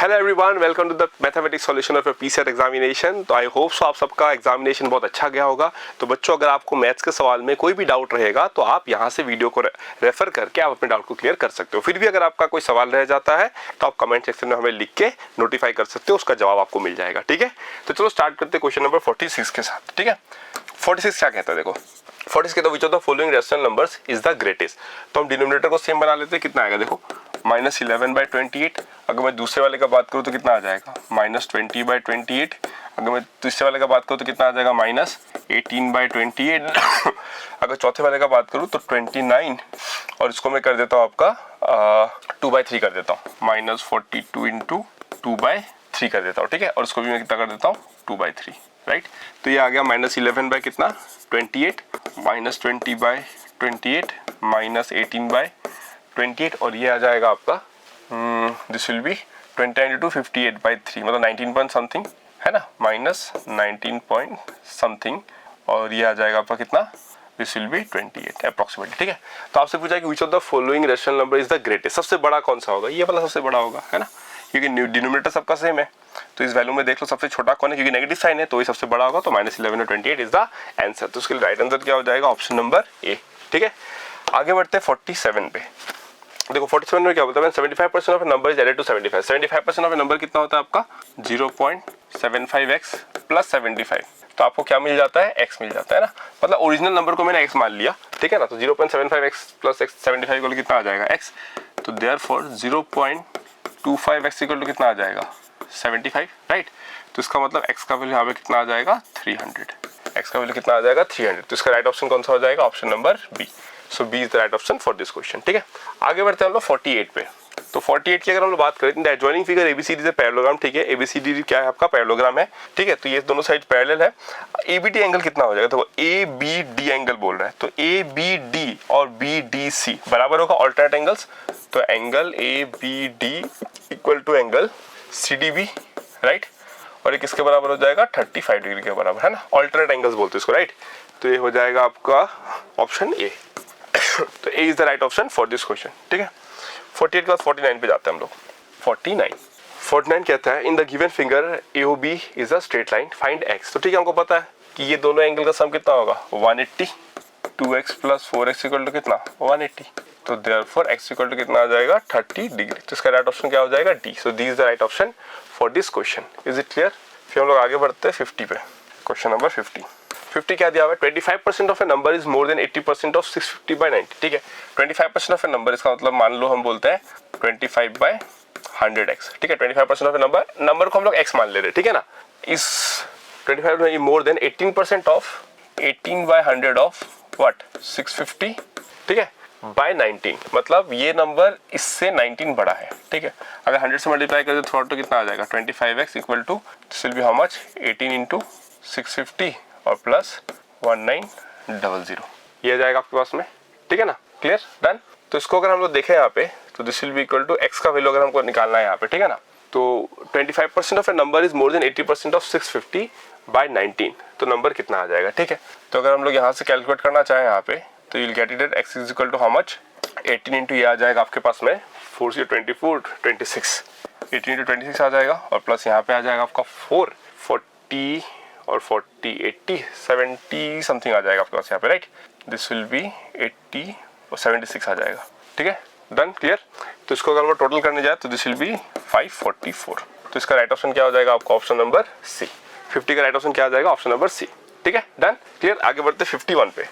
Hello everyone, welcome to the mathematics solution of PCET examination. तो I hope so आप सबका examination बहुत अच्छा गया होगा। तो बच्चों, अगर आपको मैथ्स के सवाल में कोई भी डाउट रहेगा तो आप यहाँ से वीडियो को रेफर करके आप अपने डाउट को क्लियर कर सकते हो। फिर भी अगर आपका कोई सवाल रह जाता है तो आप कमेंट सेक्शन में हमें लिख के नोटिफाई कर सकते हो, उसका जवाब आपको मिल जाएगा। ठीक है, तो चलो स्टार्ट करते हैं क्वेश्चन नंबर 46 के साथ। ठीक है, 46 क्या कहता है, देखो 46 कहता है which of the following rational numbers is the greatest. तो हम डिनोमिनेटर को सेम बना लेते हैं। कितना आएगा देखो, -11/28। अगर मैं दूसरे वाले का बात करूँ तो कितना आ जाएगा, -20/28। अगर मैं तीसरे वाले का बात करूँ तो कितना आ जाएगा, -18/28। अगर चौथे वाले का बात करूँ तो 29, और इसको मैं कर देता हूँ आपका 2/3 कर देता हूँ, -42 × 2/3 कर देता हूँ। ठीक है, और इसको भी मैं कितना कर देता हूँ, 2/3। राइट, तो ये आ गया -11 बाय कितना, 28, -20/28, -18/28, और ये आ जाएगा आपका दिस विल बी 29 × 58/3, मतलब 19 पॉइंट समथिंग है ना, -19 पॉइंट समथिंग, और ये आ जाएगा आपका कितना, दिस विल बी 28 अप्रोक्सीमेटली। ठीक है, तो आपसे पूछा कि which of the following rational number is the greatest, सबसे बड़ा कौन सा होगा, ये वाला सबसे बड़ा होगा, है ना, क्योंकि डिनोमिनेटर सबका सेम है। तो इस वैल्यू में देख लो सबसे छोटा कौन है, क्योंकि नेगेटिव साइन है तो ये सबसे बड़ा होगा, तो -11 और 28 इज द आंसर। तो उसके लिए राइट आंसर क्या हो जाएगा, ऑप्शन नंबर ए। ठीक है, आगे बढ़ते हैं 47 पे। देखो 47 में क्या बोलता है, 75% of number is added to 75। 75% of number कितना होता है आपका, 0.75x + 75। तो आपको क्या मिल जाता है, x मिल जाता है ना, मतलब ओरिजिनल नंबर को मैंने x मान लिया। ठीक है ना, तो 0.75x + 75 को कितना आ जाएगा, x। तो देयरफॉर 0.25x = कितना आ जाएगा, 75। राइट, तो इसका मतलब x का वैल्यू यहाँ पे कितना आ जाएगा, 300। x का वैल्यू कितना आ जाएगा, 300। तो इसका राइट ऑप्शन कौन सा हो जाएगा, option number B. So B is the right option for this question. ठीक है, आगे बढ़ते हैं हम लोग 48 पे। तो 48 की अगर हम लोग बात करें, adjoining figure ABCD is a parallelogram. ठीक है, एबीसीडी क्या है आपका, पैरेललोग्राम है। ठीक है, तो ये दोनों साइड पैरेलल है। एबीडी एंगल कितना हो जाएगा, तो एबीडी एंगल बोल रहा है, तो एबीडी और बीडीसी बराबर होगा ऑल्टरनेट एंगल्स। तो angle ABD equal to angle CDB, right, और ये किसके बराबर हो जाएगा, 35 डिग्री के बराबर, है ना, ऑल्टरनेट एंगल्स बोलते हैं इसको। राइट, तो ये हो जाएगा आपका ऑप्शन ए। तो A is the right option for this question. ठीक है, 48 के बाद 49 पे जाते हैं हम लोग। 49 कहता है in the given figure AOB is a straight line, find x. तो ठीक है, हमको पता है कि ये दोनों एंगल का सम कितना होगा, 180। 2x + 4x = कितना, 180। तो देयरफॉर x = कितना आ जाएगा, 30 डिग्री। तो इसका राइट ऑप्शन क्या हो जाएगा, D. So the is the right option for this question. Is it clear. फिर हम लोग आगे बढ़ते हैं 50 पे। क्वेश्चन नंबर 50 क्या दिया हुआ है, 25% of A number is more than 80% of 650/90। ठीक है, 25% ऑफ ए नंबर, इसका मतलब मान लो हम बोलते हैं 25/100x। ठीक है, 25% ऑफ ए नंबर को हम लोग x मान ले रहे हैं। ठीक है ना, इस 25 more than 18% of 18/100 of what, 650। ठीक है, बाय 19, मतलब ये नंबर इससे 19 बड़ा है। ठीक है, अगर 100 से मल्टीप्लाई कर दे थोड़ा तो कितना आ जाएगा, 25x = this will be how much, 18 × 650 और प्लस 1900, ये आ जाएगा आपके पास में। ठीक है ना, क्लियर, डन। तो इसको अगर हम लोग देखें यहाँ पे, तो this will be equal to x का वैल्यू अगर हमको निकालना है यहाँ पे। ठीक है ना, तो 25% of A number is more than 80% of 650/19, तो नंबर कितना आ जाएगा। ठीक है, तो अगर हम लोग यहाँ से कैलकुलेट करना चाहें यहाँ पे, तो you will get it at x = how much, 18 into ये आ जाएगा आपके पास में 4 से 24 26, 18 × 26 आ जाएगा, और प्लस यहाँ पे आ जाएगा आपका 4 40 और 40 80 70 समथिंग आ जाएगा आपके पास यहाँ पे। राइट, दिस विल बी 80 और 76 आ जाएगा। ठीक है, डन, क्लियर। तो इसको अगर हम टोटल करने जाए तो दिस विल बी 544। तो इसका राइट ऑप्शन क्या हो जाएगा आपका, ऑप्शन नंबर सी। 50 का राइट ऑप्शन क्या आ जाएगा, ऑप्शन नंबर सी। ठीक है, डन, क्लियर। आगे बढ़ते 51 पे।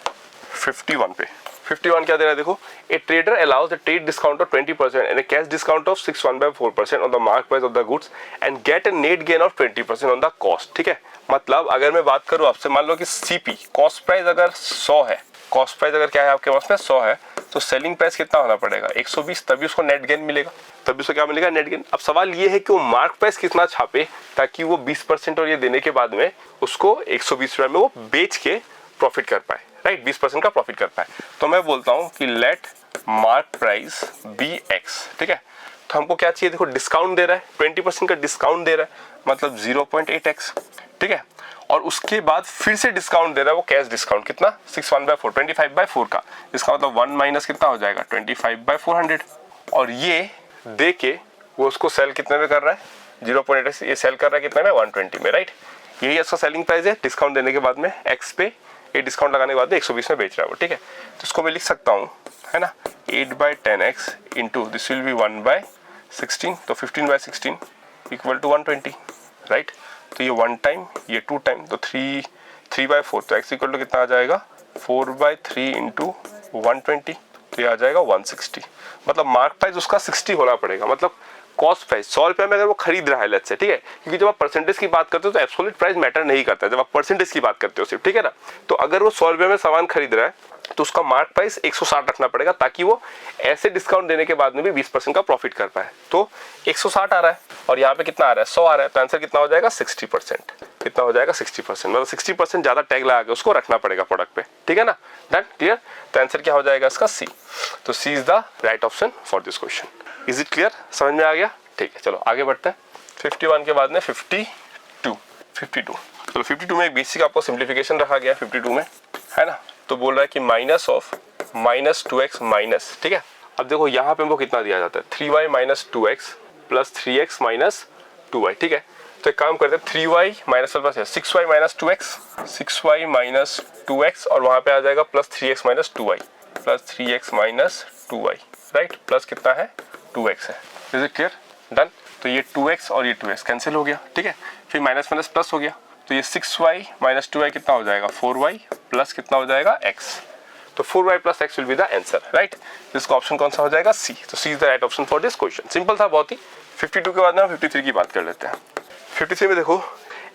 51 क्या दे रहा है, देखो ए trader allows the trade discount of 20% and A cash discount of 61/4% on the mark price of the goods and gate A net gain of 20% on the cost. ठीक है, मतलब अगर मैं बात करूं आपसे, मान लो कि सीपी कॉस्ट प्राइस अगर 100 है, कॉस्ट प्राइस अगर क्या है आपके पास में 100 है, तो सेलिंग प्राइस कितना होना पड़ेगा, 120, तभी उसको नेट गेन मिलेगा, तभी उसको क्या मिलेगा, नेट गेन। अब सवाल ये है कि वो मार्क प्राइस कितना छापे ताकि वो 20% और ये देने के बाद में उसको 120 रुपए में वो बेच के प्रॉफिट कर पाए। राइट, 20% का प्रॉफिट कर पाए। तो मैं बोलता हूं कि let mark price be x. ठीक है, तो हमको क्या चाहिए, देखो डिस्काउंट दे रहा है, 20% का डिस्काउंट दे रहा है, मतलब 0.8x। ठीक है, और उसके बाद फिर से डिस्काउंट दे रहा है, वो कैश डिस्काउंट कितना, 61/4, 25/4 का। इसका मतलब 1 माइनस कितना हो जाएगा, 25/400। और ये दे के वो उसको सेल कितने में कर रहा है, 0.8x ये सेल कर रहा है कितने में 120 में, राइट। यही इसका सेलिंग प्राइस है डिस्काउंट देने के बाद में x पे, ये डिस्काउंट लगाने के बाद में 120 में बेच रहा है वो, ठीक है। तो इसको मैं लिख सकता हूँ, है ना, 8/10x into this will B 1/16, तो 15/16 इक्वल टू 120, राइट। तो ये 1 टाइम, ये 2 टाइम, तो 3/4, तो x इक्वल टू कितना आ जाएगा 4/3 इंटू 120, तो ये आ जाएगा 160। मतलब मार्क प्राइस उसका 60 होना पड़ेगा, मतलब कॉस्ट प्राइस 100 रुपये में अगर वो खरीद रहा है लेट्स से, ठीक है, क्योंकि जब आप परसेंटेज की बात करते हो तो एब्सोल्यूट प्राइस मैटर नहीं करता है, जब आप परसेंटेज की बात करते हो सिर्फ, ठीक है ना। तो अगर वो 100 रुपये में सामान खरीद रहा है तो उसका मार्क प्राइस 160 रखना पड़ेगा, ताकि वो ऐसे डिस्काउंट देने के बाद में भी 20% का प्रॉफिट कर पाए। तो 160 आ रहा है और यहाँ पे कितना आ रहा है 100 आ रहा है, तो आंसर कितना हो जाएगा 60%। कितना हो जाएगा 60%, मतलब 60% ज्यादा टैग लगा के उसको रखना पड़ेगा प्रोडक्ट पे, ठीक है ना। Done, clear. तो आंसर क्या हो जाएगा इसका सी। तो C is the right option for this question. Is it clear, समझ में आ गया, ठीक है। चलो आगे बढ़ते हैं। 51 के बाद में 52। चलो 52 में एक बेसिक आपको सिंप्लीफिकेशन रखा गया 52 में, है ना। तो बोल रहा है कि माइनस ऑफ -2x माइनस, ठीक है। अब देखो यहाँ पे हमको कितना दिया जाता है 3y - 2x plus 3x - 2y, ठीक है। तो एक काम करते हैं 3y minus 6y - 2x, 6y - 2x और वहाँ पे आ जाएगा plus 3x - 2y, plus 3x - 2y, right. Plus कितना है 2x है। Is it clear, done. तो ये 2x और ये 2x कैंसिल हो गया, ठीक है। फिर माइनस माइनस प्लस हो गया, तो ये 6y - 2y कितना हो जाएगा 4y प्लस कितना हो जाएगा x। तो 4y + x will be the answer, right. इसका ऑप्शन कौन सा हो जाएगा सी। तो C is the right option for this question. Simple था बहुत ही। 52 के बाद में हम 53 की बात कर लेते हैं। 53 में देखो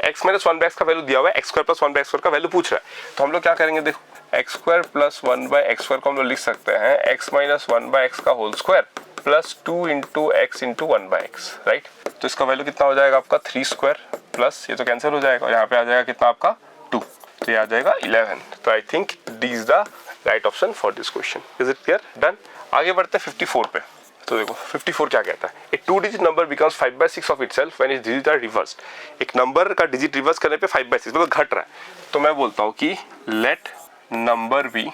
x - 1/x का वैल्यू दिया हुआ है, x² + 1/x² का वैल्यू पूछ रहा है। तो हम लोग क्या करेंगे, देखो x² + 1/x² को हम लोग लिख सकते हैं x - 1/x का whole square plus 2 × x × 1/x, right. तो इसका वैल्यू कितना हो जाएगा आपका 3² प्लस ये तो कैंसिल हो जाएगा और यहाँ पे आ जाएगा कितना आपका 2, तो ये आ जाएगा 11। तो I think D is the right option for this question. Is it clear, done. आगे बढ़ते हैं 54 पे। तो देखो 54 क्या कहता है, a 2 digit number becomes 5/6 of itself when its digit are reversed. एक नंबर का डिजिट रिवर्स करने पे 5/6 मतलब घट रहा है। तो मैं बोलता हूँ कि late number be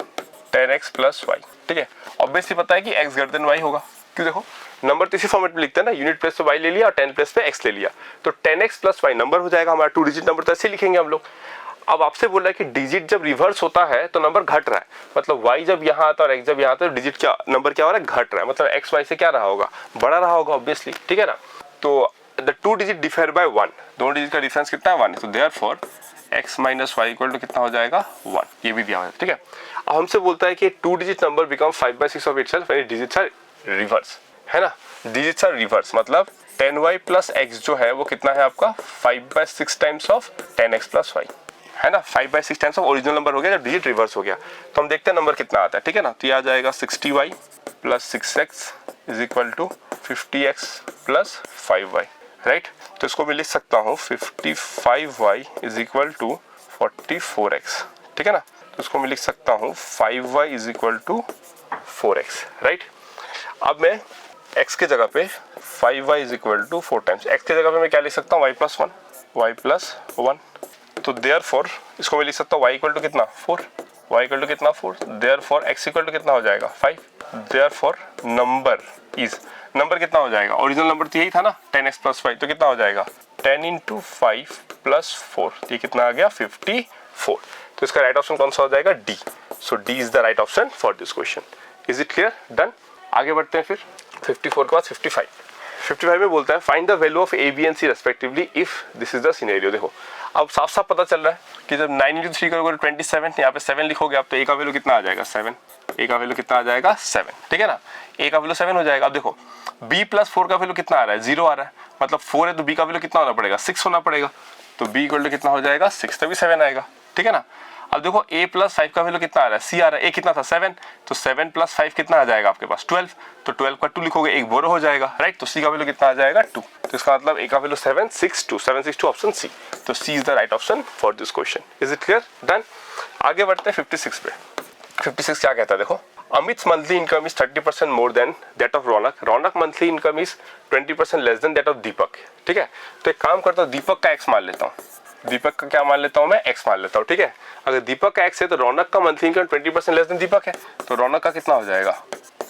10x + y, ठीक है। ऑब्वियसली पता है कि x > y होगा, क्यों देखो नंबर तो इसी फॉर्मेट में लिखते हैं ना, यूनिट प्लेस पे y ले लिया और 10 प्लेस पे x ले लिया, तो 10x + y नंबर हो जाएगा हमारा। 2 डिजिट नंबर तो ऐसे लिखेंगे हम लोग। अब आपसे बोल रहा है कि डिजिट जब रिवर्स होता है तो नंबर घट रहा है, मतलब y जब यहाँ आता है और x जब यहाँ आता है तो डिजिट क्या नंबर क्या हो रहा है घट रहा है, मतलब x y से क्या रहा होगा बड़ा रहा होगा ऑब्वियसली, ठीक है ना। तो द 2 डिजिट डिफर बाय 1, दोनों डिजिट का डिफरेंस कितना है 1, तो therefore x - y equal to कितना हो जाएगा 1, ये भी दिया हुआ है, ठीक है। अब हमसे बोलता है कि 2 digit number become 5/6 of itself when digits are reverse, है ना। डिजिट्स आर रिवर्स मतलब 10y + x जो है वो कितना है आपका 5/6 टाइम्स ऑफ 10x + y, है ना। 5/6 टाइम्स ऑफ ओरिजिनल नंबर हो गया जब डिजिट रिवर्स हो गया। तो हम देखते हैं नंबर कितना आता है, ठीक है ना। तो ये आ जाएगा 60y + 6x = 50x + 5y, right. तो इसको मैं लिख सकता हूँ 55y = 44x, ठीक है ना। तो इसको मैं लिख सकता हूँ 5y = 4x, राइट। अब मैं x के जगह पे 5y = 4 टाइम्स, x के जगह पे मैं क्या लिख सकता हूँ y + 1, तो देयरफॉर इसको मैं लिख सकता हूँ y = कितना 4, y = कितना 4, देयरफॉर x = कितना हो जाएगा 5, देयरफॉर नंबर कितना हो जाएगा, ओरिजिनल नंबर तो यही था ना 10x + y, तो कितना हो जाएगा 10 × 5 + 4, ये कितना आ गया 54। तो इसका राइट ऑप्शन कौन सा हो जाएगा D. So D is the right option for this question. Is it clear, done. आगे बढ़ते हैं फिर 54 के बाद 55 में बोलता है find the value of A B and C respectively if this is the scenario. देखो अब साफ साफ पता चल रहा है कि जब 9 × 3 करोगे 27, यहाँ पे 7 लिखोगे आप तो ए का वैल्यू कितना आ जाएगा 7, ए का वैल्यू कितना आ जाएगा 7, ठीक है ना। ए का वैल्यू 7 हो जाएगा। अब देखो b + 4 का वैल्यू कितना आ रहा है 0 आ रहा है, मतलब 4 है तो b का वैल्यू कितना होना पड़ेगा 6 होना पड़ेगा, तो b = कितना हो जाएगा 6, तभी 7 आएगा, ठीक है ना। अब देखो a + 5 का वैल्यू कितना आ रहा है c आ रहा है, a कितना था 7, तो 7 + 5 कितना आ जाएगा आपके पास 12, तो 12 का 2 लिखोगे एक बोरो हो जाएगा, राइट। तो c का वैल्यू कितना आ जाएगा 2, तो इसका मतलब a का वैल्यू 762 ऑप्शन सी। तो c is the right option for this question. Is it clear, done. आगे बढ़ते हैं 56 पे। 56 क्या कहता है देखो, Amit's monthly income is 30% more than that of Raunak monthly income is 20% less than that of दीपक, ठीक है। तो एक काम करता हूँ दीपक का x मान लेता हूँ, दीपक का क्या मान लेता हूँ मैं x मान लेता हूँ, ठीक है। अगर दीपक का x है तो रौनक का मंथली इनकम 20% लेस देन दीपक है, तो रौनक का कितना हो जाएगा,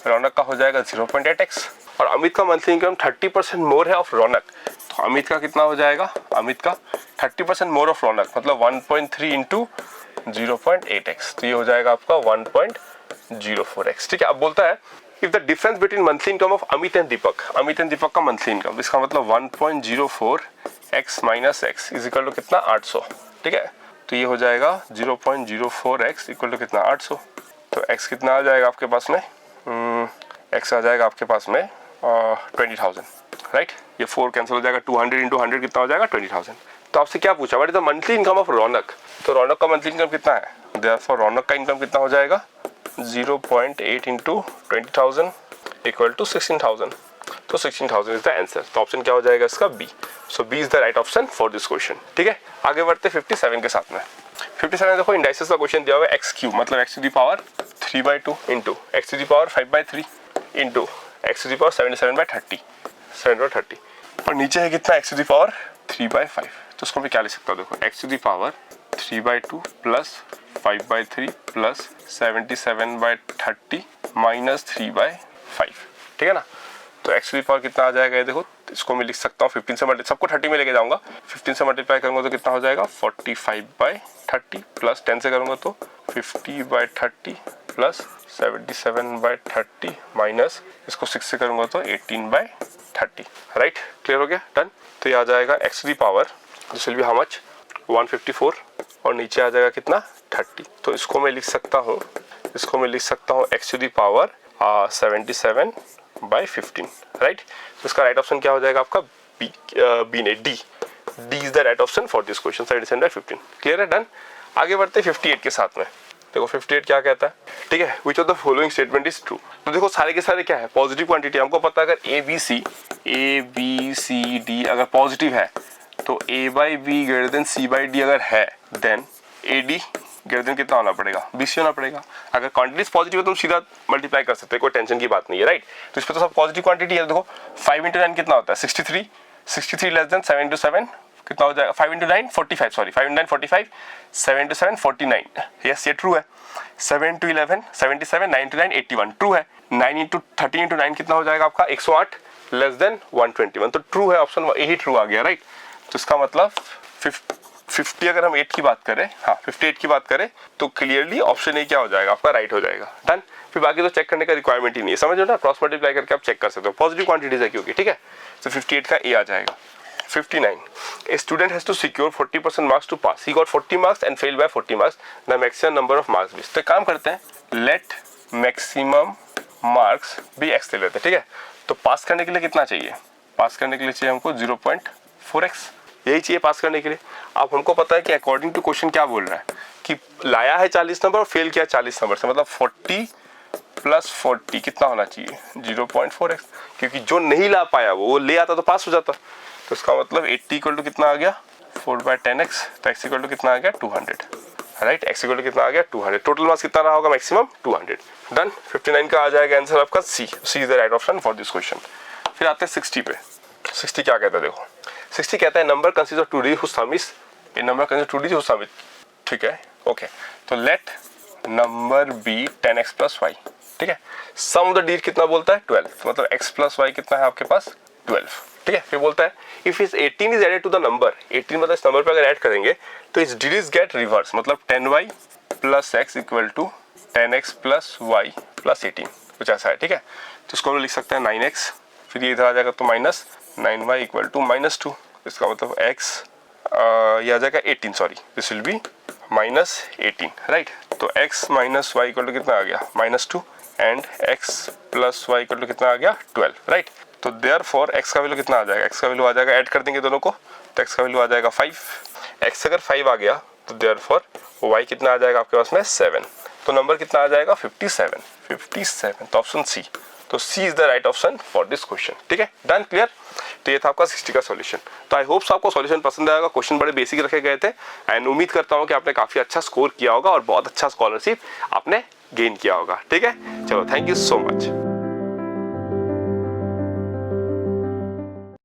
रौनक का हो जाएगा 0.8x, और अमित का मंथली इनकम 30% मोर है ऑफ रौनक, तो अमित का कितना हो जाएगा, अमित का 30% मोर ऑफ रौनक, मतलब 1.3 इंटू 0.8x, तो ये हो जाएगा आपका 1.04x। ठीक है, अब बोलता है if the difference between monthly income of Amit and Deepak, Amit and Deepak का मंथली इनकम, इसका मतलब 1.04x minus x is equal to कितना 800। ठीक है, तो ये हो जाएगा 0.04x इक्वल टू कितना 800। तो x कितना आ जाएगा आपके पास में, x आ जाएगा आपके पास में 20,000, राइट। ये 4 कैंसिल हो जाएगा, 200 इंटू 100 कितना हो जाएगा 20,000। तो आपसे क्या पूछा, what is the monthly income of Raunak, तो रौनक का मंथली इनकम कितना है, देयरफॉर रौनक का इनकम कितना हो जाएगा 0.8 इंटू 20,000 इक्वल टू 16,000, तो 16,000 इज द आंसर। तो ऑप्शन क्या हो जाएगा इसका B. So B is the right option for this question. ठीक है, आगे बढ़ते 57 के साथ में। 57 देखो इंडाइसेस का क्वेश्चन दिया हुआ है, एक्स क्यूब मतलब x to the power 3/2 into x to the power 5/3 into x to the power 7/30 और नीचे है कितना x टू दी पावर 3/5। तो उसको मैं क्या लिख सकता हूँ, देखो x to the power 3/2 plus 5/3 plus 77/30 minus 3/5। ठीक है ना, तो x टू दी पावर कितना आ जाएगा, ये देखो इसको मैं लिख सकता हूँ 15 से मल्टीप्लाई, सबको 30 में लेके जाऊंगा, 15 से मल्टीप्लाई करूंगा तो कितना हो जाएगा 45/30 प्लस 10 से करूंगा तो 50/30 प्लस 77/30 माइनस इसको 6 से करूंगा तो 18/30। राइट, क्लियर हो गया, डन। तो ये आ जाएगा x to the power, this will be how much 154 और नीचे आ जाएगा कितना 30। तो इसको मैं लिख सकता हूँ, x to the power 77/15। Right, तो इसका राइट ऑप्शन क्या हो जाएगा आपका बी नहीं D is the right option for this question 77/15। Clear है, डन। आगे बढ़ते 58 के साथ में। देखो 58 क्या कहता है, ठीक है, which of the following statement is true. तो देखो सारे के सारे क्या है, पॉजिटिव क्वांटिटी। हमको पता है अगर ए बी सी डी अगर पॉजिटिव है तो a/b ग्रेटर देन c/d अगर है देन ad ग्रेटर देन कितना होना पड़ेगा, bc होना पड़ेगा। अगर क्वांटिटीज पॉजिटिव है तो तुम सीधा मल्टीप्लाई कर सकते हो, कोई टेंशन की बात नहीं है, राइट। तो इस पे तो सब पॉजिटिव क्वांटिटी है। देखो 5 इंटू 9 कितना होता है 63 लेस देन 7 इंटू 7 कितना हो जाएगा 5 into 9 45, sorry 5 into 9 45, 7 into 7 49, yes ये ट्रू है। 7 इंटू 11 77, 9 इंटू 9 81 ट्रू है। 9 इंटू 30 इंटू 9 कितना हो जाएगा आपका 108 लेस देन 121, तो ट्रू है, ऑप्शन यही ट्रू आ गया, राइट। तो इसका मतलब 50 अगर हम 8 की बात करें, हाँ 58 की बात करें तो क्लियरली ऑप्शन ए क्या हो जाएगा आपका राइट हो जाएगा, डन। फिर बाकी तो चेक करने का रिक्वायरमेंट ही नहीं है, समझ लो ना, क्रॉस मल्टीप्लाई करके आप चेक कर सकते हो, पॉजिटिव क्वांटिटीज है क्योंकि, ठीक है। तो 58 का ए आ जाएगा। 59 a student has to secure 40% marks to pass, he got 40 marks and failed by 40 marks, the maximum number of marks be। तो काम करते हैं, let maximum marks be x ले लेते हैं, ठीक है। तो पास करने के लिए कितना चाहिए, पास करने के लिए चाहिए हमको 0.4x, यही चाहिए पास करने के लिए। अब हमको पता है कि अकॉर्डिंग टू क्वेश्चन क्या बोल रहा है कि लाया है 40 नंबर और फेल किया 40 नंबर से, मतलब 40 प्लस 40 कितना होना चाहिए 0.4x, क्योंकि जो नहीं ला पाया वो ले आता तो पास हो जाता। तो इसका मतलब 80 इक्वल टू कितना आ गया 4/10x, तो x इक्वल टू कितना आ गया 200, राइट। x इक्वल टू कितना आ गया 200, टोटल मार्क्स कितना रहा होगा मैक्सिमम 200, डन। 59 का आ जाएगा आंसर आपका C is the right option for this question. फिर आते हैं 60 पे। 60 क्या कहता है, देखो 60 कहता है number consist of 2 digits whose sum is, ये number consist 2 digits whose sum is, ठीक है, ओके। तो let number be 10x plus y, ठीक है। सम ऑफ द डिजिट कितना बोलता है 12, तो मतलब x प्लस y कितना है आपके पास 12, ठीक है। फिर बोलता है इफ इस 18 is added to the number, 18 मतलब इस नंबर पे अगर ऐड करेंगे तो इस डिजिट्स गेट रिवर्स, मतलब 10y plus x equal to 10x plus y plus 18, कुछ ऐसा है, ठीक है। तो इसको हम लिख सकते हैं 9x, फिर ये इधर आ जाएगा तो माइनस 9y इक्वल टू -2, इसका मतलब x ये आ जाएगा 18, sorry this will be -18, right. तो x minus y equal to कितना आ गया -2 and x plus y equal to कितना आ गया 12, राइट। तो देयरफॉर x का वैल्यू कितना आ जाएगा, x का वैल्यू आ जाएगा, ऐड कर देंगे दोनों को तो x का वैल्यू आ जाएगा 5, x अगर 5 आ गया तो देयरफॉर y कितना आ जाएगा आपके पास में 7, तो नंबर कितना आ जाएगा 57, तो ऑप्शन सी, तो C is the right option for this question, ठीक है, डन, क्लियर। तो ये था आपका 60 का सॉल्यूशन। तो आई होप्स आपको सॉल्यूशन पसंद आएगा, क्वेश्चन बड़े बेसिक रखे गए थे एंड उम्मीद करता हूँ कि आपने काफी अच्छा स्कोर किया होगा और बहुत अच्छा स्कॉलरशिप आपने गेन किया होगा, ठीक है। चलो थैंक यू सो मच।